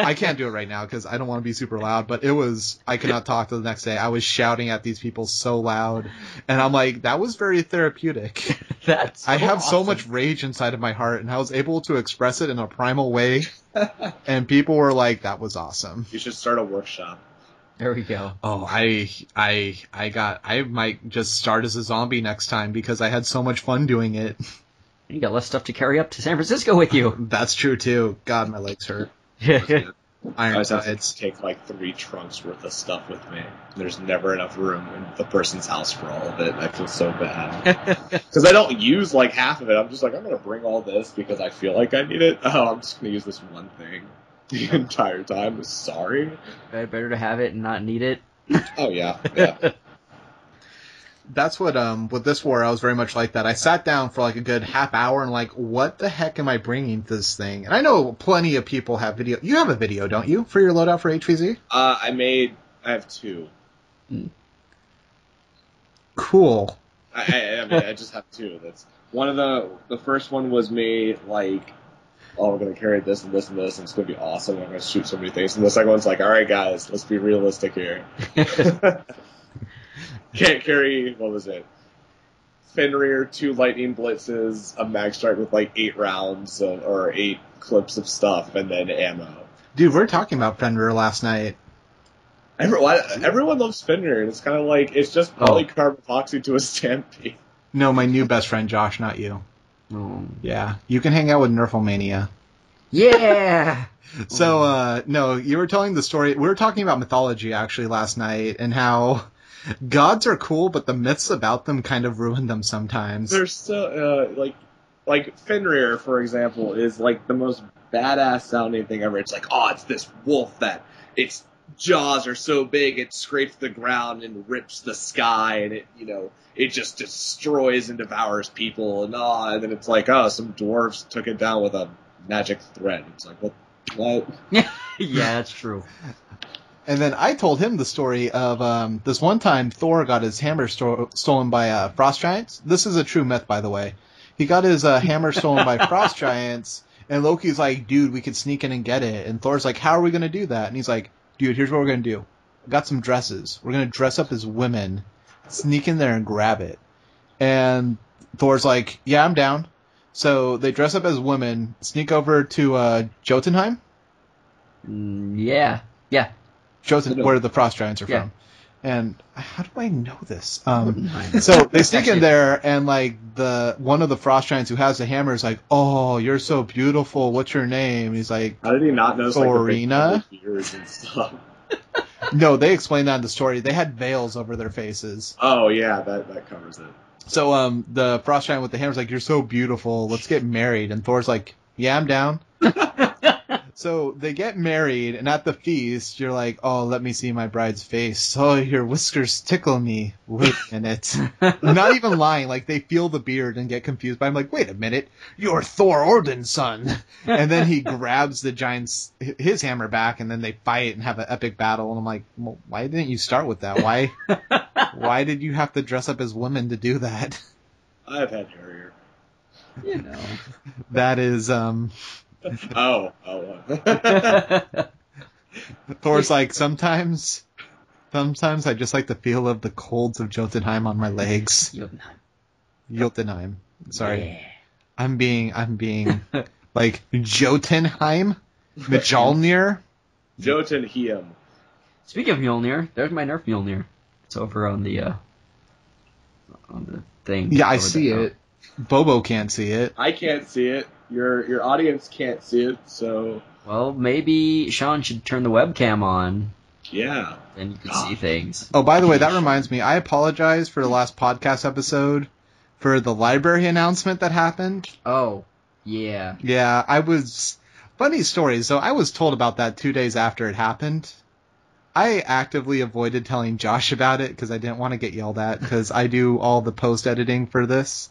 I can't do it right now because I don't want to be super loud. But I could not talk till the next day. I was shouting at these people so loud. And I'm like, that was very therapeutic. That's I have so awesome. much rage inside of my heart, and I was able to express it in a primal way. And people were like, that was awesome. You should start a workshop. There we go. Oh, I might just start as a zombie next time because I had so much fun doing it. You got less stuff to carry up to San Francisco with you. That's true too. God, my legs hurt. I just have Ironsides. to take like 3 trunks worth of stuff with me. There's never enough room in the person's house for all of it. I feel so bad. Because I don't use like half of it. I'm just like, I'm going to bring all this because I feel like I need it. Oh, I'm just going to use this one thing the entire time. Sorry. Better to have it and not need it. Oh yeah, yeah. That's what with this war I was very much like that. I sat down for like a good half hour and like, what the heck am I bringing to this thing? And I know plenty of people have video. You have a video, don't you, for your loadout for HvZ? I have two. Cool. I mean, I just have two. That's one of the first one was me like, oh, we're gonna carry this and this and this, and it's gonna be awesome. I'm gonna shoot so many things. And the second one's like, all right, guys, let's be realistic here. Can't carry, what was it? Fenrir, 2 lightning blitzes, a mag strike with like 8 rounds or 8 clips of stuff, and then ammo. Dude, we were talking about Fenrir last night. Everyone loves Fenrir, and it's kind of like, it's just polycarbon epoxy to a stampede. No, my new best friend Josh, not you. Oh. Yeah, you can hang out with Nerfomania. Yeah! So, no, you were telling the story. We were talking about mythology actually last night, and how gods are cool, but the myths about them kind of ruin them sometimes. They're so, like Fenrir, for example, is like the most badass sounding thing ever. It's like, oh, it's this wolf that its jaws are so big it scrapes the ground and rips the sky, and it just destroys and devours people, and then it's like, oh, some dwarves took it down with a magic thread. It's like, what? Yeah, that's true. And then I told him the story of this one time Thor got his hammer stolen by frost giants. This is a true myth, by the way. He got his hammer stolen by frost giants, and Loki's like, dude, we could sneak in and get it. And Thor's like, how are we going to do that? And he's like, dude, here's what we're going to do. I got some dresses. We're going to dress up as women, sneak in there and grab it. And Thor's like, yeah, I'm down. So they dress up as women, sneak over to Jotunheim? Yeah. Where the frost giants are from. And how do I know this? So they sneak in there, and like one of the frost giants who has the hammer is like, "Oh, you're so beautiful. What's your name?" And he's like, "How did he not know?" Thorina. Like, the beards and stuff. No, they explained that in the story. They had veils over their faces. Oh yeah, that covers it. So the frost giant with the hammer is like, "You're so beautiful. Let's get married." And Thor's like, "Yeah, I'm down." So they get married, and at the feast, you're like, oh, let me see my bride's face. Oh, your whiskers tickle me. Wait a minute. Not even lying. Like, they feel the beard and get confused. But I'm like, wait a minute. You're Thor Odin's son. And then he grabs the giant's, his hammer back, and then they fight and have an epic battle. And I'm like, well, why didn't you start with that? Why did you have to dress up as women to do that? I've had hair. You know. That is, Oh. Thor's like, sometimes I just like the feel of the colds of Jotunheim on my legs. Jotunheim. Sorry. Yeah. I'm being like Jotunheim? Mjolnir? Jotunheim. Speaking of Mjolnir, there's my Nerf Mjolnir. It's over on the thing. Yeah, I see it. Bobo can't see it. I can't see it. Your audience can't see it, so... Well, maybe Shawn should turn the webcam on. Yeah. Then you can see things. Oh, by the way, that reminds me. I apologize for the last podcast episode for the library announcement that happened. Oh, yeah. Yeah, funny story. So I was told about that 2 days after it happened. I actively avoided telling Josh about it because I didn't want to get yelled at because I do all the post editing for this.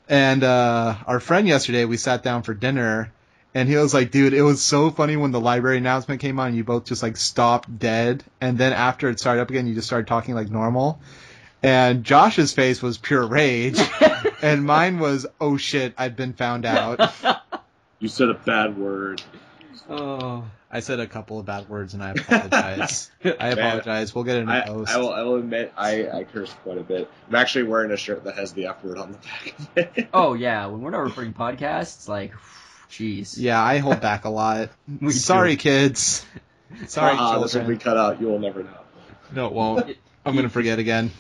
And our friend yesterday, we sat down for dinner, and he was like, dude, it was so funny when the library announcement came on, you both just like stopped dead, and then after it started up again, you just started talking like normal. And Josh's face was pure rage, and mine was, oh shit, I've been found out. You said a bad word. Oh, I said a couple of bad words, and I apologize. I apologize. We'll get it in the post. I will admit, I curse quite a bit. I'm actually wearing a shirt that has the F word on the back of it. Oh, yeah. When we're not recording podcasts, like, jeez. Yeah, I hold back a lot. Sorry, kids. Sorry, children. This will be cut out. You will never know. No, it won't. I'm going to forget again.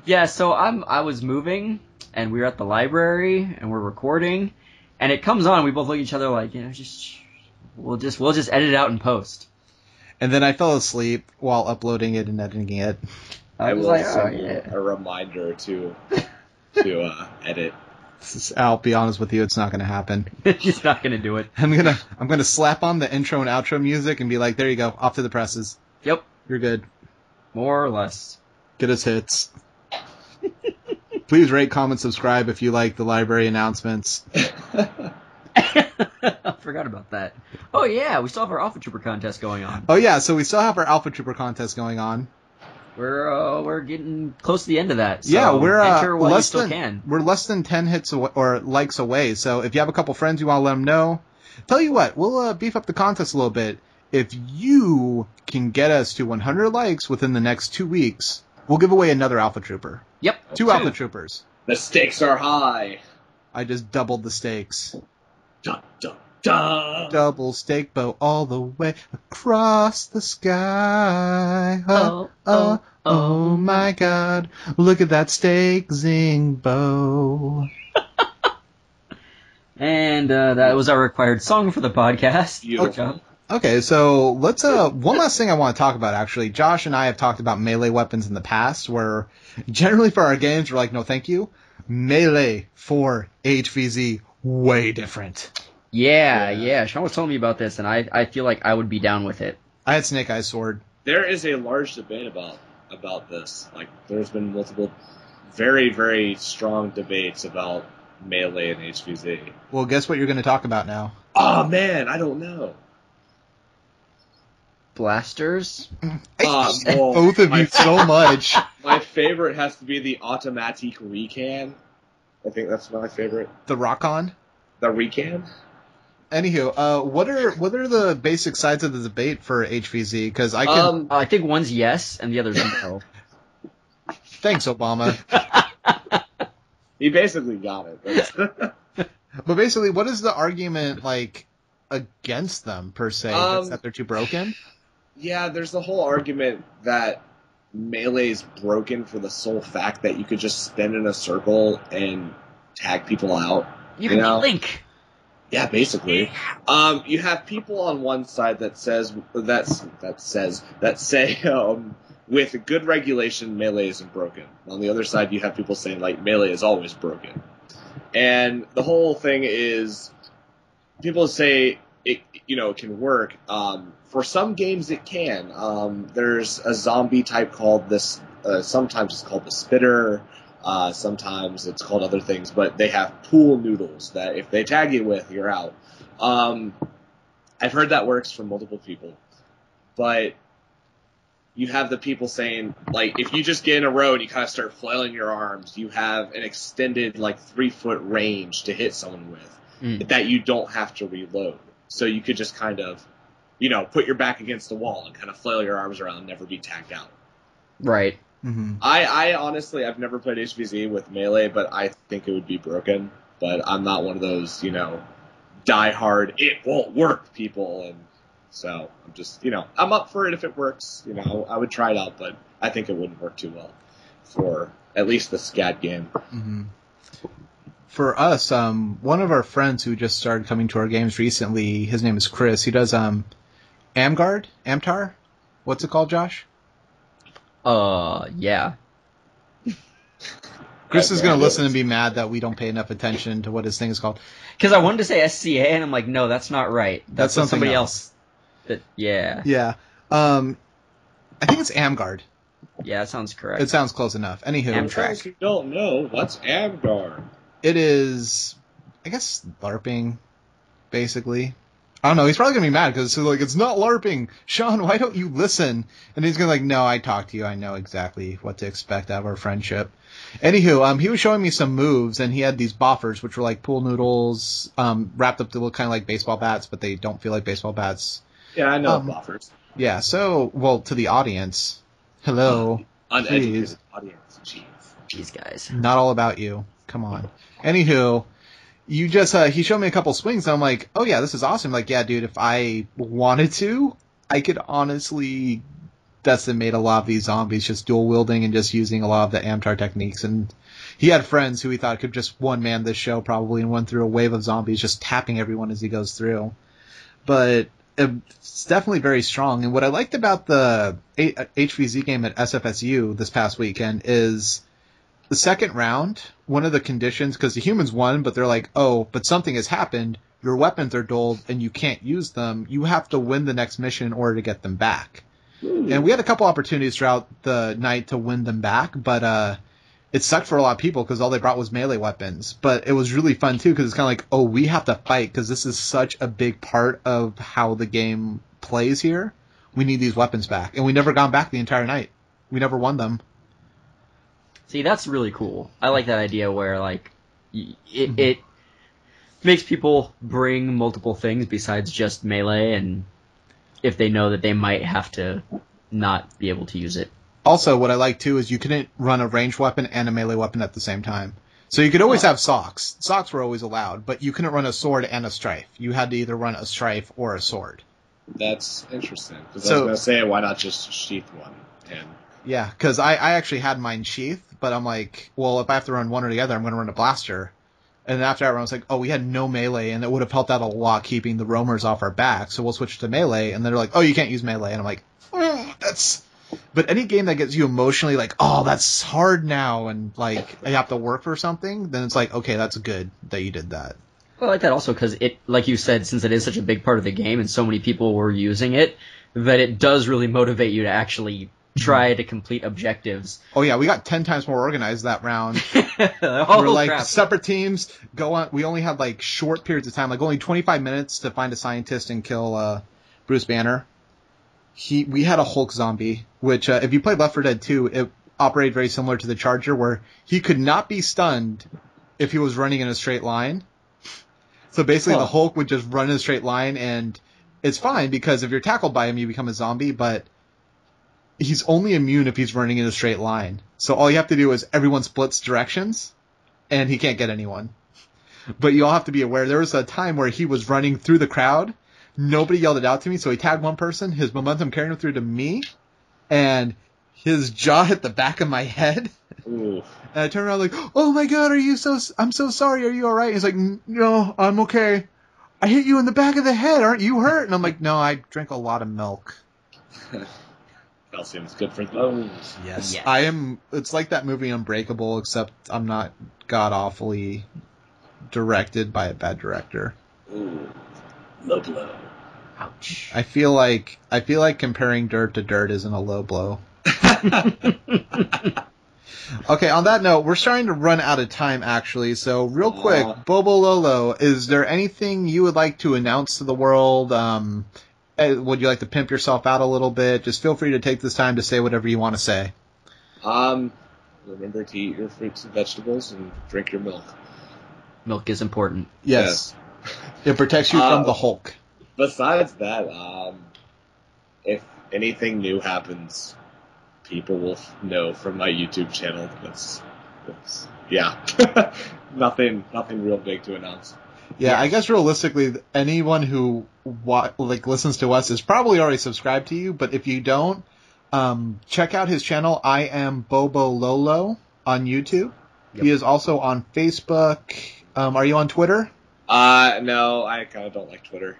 Yeah, so I was moving, and we were at the library, and we're recording, and it comes on, we both look at each other like, we'll just edit it out in post. And then I fell asleep while uploading it and editing it. I will send you a reminder to edit. I'll be honest with you, it's not going to happen. He's not going to do it. I'm gonna slap on the intro and outro music and be like, there you go, off to the presses. Yep. You're good. More or less. Get us hits. Please rate, comment, subscribe if you like the library announcements. I forgot about that. Oh yeah, we still have our Alpha Trooper contest going on. Oh yeah, so we still have our Alpha Trooper contest going on. We're getting close to the end of that. So yeah, we're enter while you still than can. We're less than 10 hits away, or likes away. So if you have a couple friends you want to let them know, tell you what, we'll beef up the contest a little bit. If you can get us to 100 likes within the next 2 weeks, we'll give away another Alpha Trooper. Yep, two Alpha Troopers. The stakes are high. I just doubled the stakes. Dun, dun, dun. Double stake bow all the way across the sky. Oh my God! Look at that stake zing bow. And that was our required song for the podcast. Beautiful. Okay, so let's one last thing I want to talk about, actually. Josh and I have talked about melee weapons in the past, where generally for our games we're like, no thank you. Melee for HvZ, way different. Yeah. Shawn was telling me about this, and I feel like I would be down with it. I had Snake Eyes Sword. There is a large debate about this. Like, there's been multiple very, very strong debates about melee and HvZ. Well, guess what you're going to talk about now? Oh man, I don't know. Blasters? Both of you so much. My favorite has to be the automatic recan. I think that's my favorite. The Rock-On? The recan? Anywho, what are the basic sides of the debate for HvZ? Because I can. I think one's yes, and the other's no. Thanks, Obama. He basically got it. But basically, what is the argument like against them per se? That they're too broken? Yeah, there's the whole argument that melee is broken for the sole fact that you could just spin in a circle and tag people out. You can be Link. Yeah, basically. You have people on one side that say with good regulation melee isn't broken. On the other side, you have people saying like melee is always broken. And the whole thing is, people say it can work. For some games it can. There's a zombie type called this. Sometimes it's called the spitter. Sometimes it's called other things, but they have pool noodles that if they tag you with, you're out. I've heard that works for multiple people, but you have the people saying, like, if you just get in a row and you kind of start flailing your arms, you have an extended, like, 3-foot range to hit someone with that you don't have to reload. So you could just kind of, put your back against the wall and kind of flail your arms around and never be tagged out. Right. Mm-hmm. I honestly, I've never played HvZ with melee, but I think it would be broken. But I'm not one of those, die hard, it won't work people. And so I'm just, I'm up for it if it works. I would try it out, but I think it wouldn't work too well for at least the SCAD game. Mm-hmm. For us, one of our friends who just started coming to our games recently, his name is Chris. He does Amtar? What's it called, Josh? Yeah. Chris is going to listen and be mad that we don't pay enough attention to what his thing is called. Because I wanted to say SCA, and I'm like, no, that's not right. That's somebody else. Yeah. Yeah. I think it's Amgard. Yeah, that sounds correct. It sounds close enough. Anywho. Amtrak. If you don't know, what's Amgar? It is, I guess, LARPing, basically. I don't know, he's probably going to be mad because it's not LARPing. Shawn, why don't you listen? And he's going to no, I talked to you. I know exactly what to expect out of our friendship. Anywho, he was showing me some moves, and he had these boffers, which were like pool noodles, wrapped up to look kind of like baseball bats, but they don't feel like baseball bats. Yeah, I know boffers. Yeah, so, to the audience, hello. Uneducated audience, Jeez, guys. Not all about you. Come on. Anywho, you just, he showed me a couple swings, and I'm like, oh yeah, this is awesome. Like, yeah, dude, if I wanted to, I could honestly decimate a lot of these zombies just dual wielding and just using a lot of the Amtar techniques. And he had friends who he thought could just one-man this show probably and went through a wave of zombies just tapping everyone as he goes through. But it's definitely very strong. And what I liked about the HvZ game at SFSU this past weekend is the second round, one of the conditions, because the humans won, but they're like, oh, but something has happened, your weapons are dulled, and you can't use them, you have to win the next mission in order to get them back. Ooh. And we had a couple opportunities throughout the night to win them back, but it sucked for a lot of people because all they brought was melee weapons. But it was really fun, too, because it's kind of like, oh, we have to fight because this is such a big part of how the game plays here. We need these weapons back. And we never got back the entire night. We never won them. See, that's really cool. I like that idea where, like, it makes people bring multiple things besides just melee, and if they know that they might have to not be able to use it. Also, what I like, too, is you couldn't run a ranged weapon and a melee weapon at the same time. So you could always have socks. Socks were always allowed, but you couldn't run a sword and a strife. You had to either run a strife or a sword. That's interesting. Because I was going to say, why not just sheath one? And yeah, because I actually had mine sheath, but I'm like, well, if I have to run one or the other, I'm going to run a blaster. And after that run, I was like, oh, we had no melee, and it would have helped out a lot keeping the roamers off our back, so we'll switch to melee. And they're like, oh, you can't use melee. And I'm like, that's... But any game that gets you emotionally like, oh, that's hard now, and like you have to work for something, then it's like, okay, that's good that you did that. Well, I like that also because it, like you said, since it is such a big part of the game and so many people were using it, that it does really motivate you to actually try to complete objectives. Oh yeah, we got 10 times more organized that round. Oh, we were like crap. separate teams, go on. We only had like short periods of time, like only 25 minutes to find a scientist and kill Bruce Banner. We had a Hulk zombie, which if you played Left 4 Dead 2, it operated very similar to the Charger, where he could not be stunned if he was running in a straight line. So basically the Hulk would just run in a straight line, and it's fine because if you're tackled by him, you become a zombie, but he's only immune if he's running in a straight line. So all you have to do is everyone splits directions, and he can't get anyone. But you all have to be aware, there was a time where he was running through the crowd. Nobody yelled it out to me, so he tagged one person. His momentum carried him through to me, and his jaw hit the back of my head. ooh. And I turned around like, oh my god, I'm so sorry, are you alright? He's like, no, I'm okay. I hit you in the back of the head, aren't you hurt? And I'm like, no, I drank a lot of milk. Calcium's good for bones. Yes. It's like that movie Unbreakable, except I'm not god-awfully directed by a bad director. Ooh. Low blow. Ouch. I feel like comparing dirt to dirt isn't a low blow. Okay, on that note, we're starting to run out of time, actually. So, real quick, Bobololo, is there anything you would like to announce to the world? Would you like to pimp yourself out a little bit? Just feel free to take this time to say whatever you want to say. Remember to eat your fruits and vegetables and drink your milk. Milk is important. Yes. It protects you from the Hulk. Besides that, if anything new happens, people will know from my YouTube channel. That's yeah. nothing real big to announce. Yeah, I guess realistically, anyone who listens to us is probably already subscribed to you. But if you don't, check out his channel. I am Bobololo on YouTube. Yep. He is also on Facebook. Are you on Twitter? No, I kind of don't like Twitter.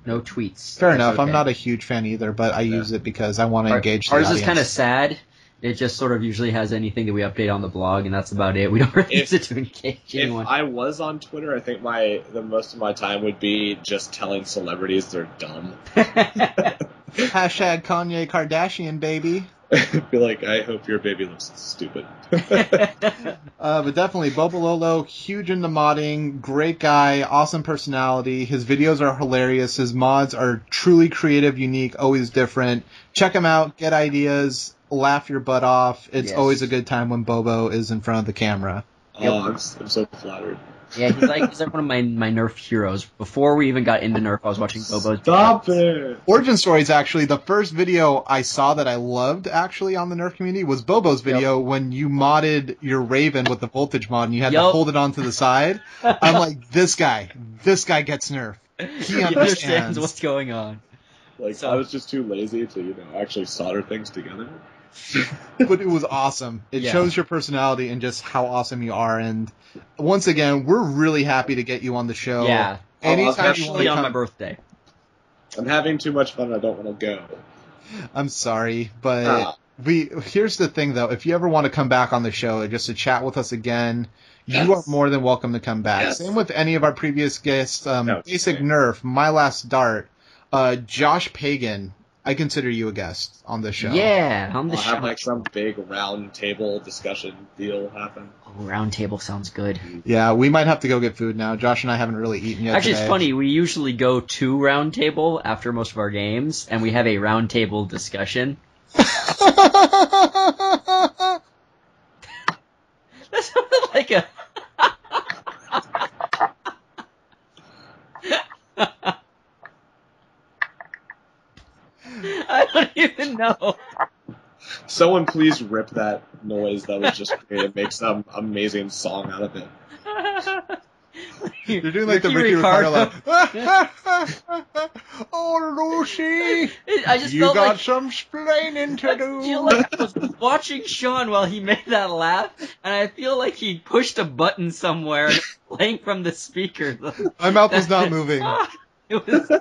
No tweets. Fair enough. Okay. I'm not a huge fan either, but I use it because I want to engage the audience. Ours is kind of sad. It just sort of usually has anything that we update on the blog, and that's about it. We don't really use it to engage anyone. If I was on Twitter, I think the most of my time would be just telling celebrities they're dumb. Hashtag Kanye Kardashian, baby. Be like, I hope your baby looks stupid. But definitely, Bobololo, huge into modding, great guy, awesome personality. His videos are hilarious. His mods are truly creative, unique, always different. Check him out, get ideas, laugh your butt off. It's always a good time when Bobo is in front of the camera. Oh, I'm so flattered. Yeah, he's like one of my Nerf heroes. Before we even got into Nerf, I was watching Bobo's. Stop it! Origin Stories, actually, the first video I saw that I loved, actually, on the Nerf community was Bobo's video when you modded your Raven with the voltage mod and you had to hold it onto the side. I'm like, this guy gets Nerf. He understands what's going on. I was just too lazy to, actually solder things together. But it was awesome. It shows your personality and just how awesome you are. And once again, we're really happy to get you on the show. Yeah. Anytime especially on my birthday. I'm having too much fun. I don't want to go. I'm sorry, but here's the thing, though. If you ever want to come back on the show just to chat with us again, you are more than welcome to come back. Yes. Same with any of our previous guests. Basic Nerf, My Last Dart, Josh Pagan. I consider you a guest on this show. Yeah, on the I'll show. have like some big round table discussion deal happen. Oh, round table sounds good. Yeah, we might have to go get food now. Josh and I haven't really eaten yet Actually, today. it's funny. We usually go to round table after most of our games, and we have a round table discussion. That sounded like a. I don't even know. Someone please rip that noise that was just created, make some amazing song out of it. You're doing like the Ricky Ricardo. Oh, Lucy, I just you felt got like some splaining to I do. feel like I was watching Shawn while he made that laugh, and I feel like he pushed a button somewhere and it was playing from the speaker. My mouth was not moving. It was.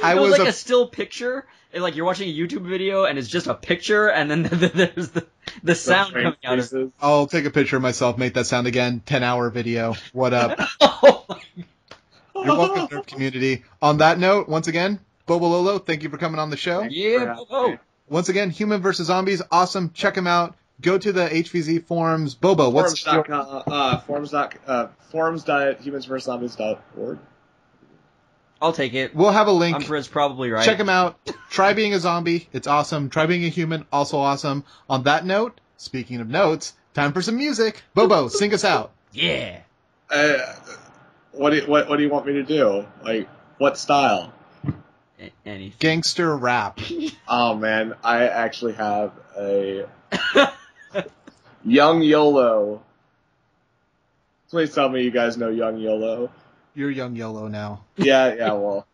I It was was like a a still picture, and like you're watching a YouTube video, and it's just a picture, and then there's the sound coming out of it. I'll take a picture of myself, make that sound again. 10-hour video. What up? Oh my You're welcome, Nerf community. On that note, once again, Bobololo, thank you for coming on the show. yeah! Oh, Once again, Human vs. Zombies, awesome. Check them out. Go to the HvZ forums. Bobo, what's your... forums.humansversuszombies.org. I'll take it. We'll have a link. I'm sure it's probably right. Check them out. Try being a zombie. It's awesome. Try being a human. Also awesome. On that note, speaking of notes, time for some music. Bobo, sing us out. Yeah. What do you want me to do? Like, what style? Anything. Gangster rap. Oh man, I actually have a Young YOLO. Please tell me you guys know Young YOLO. You're young YOLO now. Yeah, well.